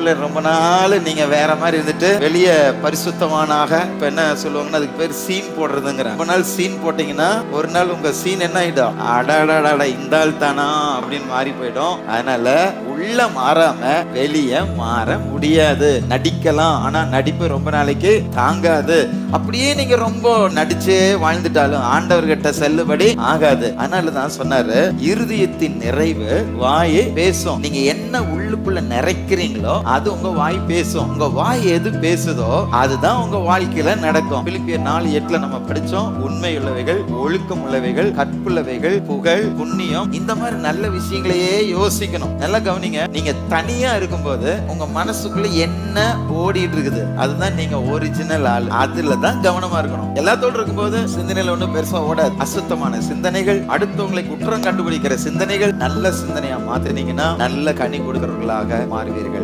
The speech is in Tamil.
உள்ளுக்குள்ள ரொம்ப நாள் நீங்க வேற மாதிரி இருந்துட்டு வெளியே பரிசுத்தமானாக இப்ப என்ன சொல்லுவாங்கன்னா அதுக்கு பேர் சீன் போடுறதுங்கிற. ரொம்ப நாள் சீன் போட்டீங்கன்னா ஒரு நாள் உங்க சீன் என்ன ஆயிடும், அடாடாடா இந்த ஆள் தானா அப்படின்னு மாறி போயிடும். அதனால உள்ள மாறாம வெளியே மாற முடியாது. நடிக்கலாம், ஆனா நடிப்பு ரொம்ப நாளைக்கு தாங்காது. அப்படியே நீங்க ரொம்ப நடிச்சே வாழ்ந்துட்டாலும் ஆண்டவர்கிட்ட செல்லுபடி ஆகாது. அதனாலதான் சொன்னாரு, இருதயத்தின் நிறைவு வாய் பேசும். நீங்க என்ன உள்ளுக்குள்ள நிறைக்கிறீங்களோ அது உங்க வாய் பேசும். உங்க வாய் எது பேசுதோ அதுதான் உங்க வாழ்க்கையில நடக்கும். பிலிப்பியர் 4:8 நம்ம படிச்சோம், உண்மையுள்ளவைகள், ஒழுக்கம் உள்ளவைகள், கற்புள்ளவைகள், புகழ், புண்ணியம், இந்த மாதிரி நல்ல விஷயங்களையே யோசிக்கணும். நல்லா கவனிங்க. நீங்க தனியா இருக்கும்போது உங்க மனசுக்குள்ள என்ன ஓடிட்டு இருக்குது அதுதான் நீங்க ஒரிஜினல் ஆள். அதுலதான் கவனமா இருக்கணும். எல்லாத்தோடு இருக்கும்போது சிந்தனையில ஒண்ணும் பெருசா ஓடாது. அசுத்தமான சிந்தனைகள், அடுத்தவங்களை குற்றம் கண்டுபிடிக்கிற சிந்தனைகள் நல்ல சிந்தனையா மாத்தினீங்கன்னா நல்ல கனி கொடுக்கிறவர்களாக மாறுவீர்கள்.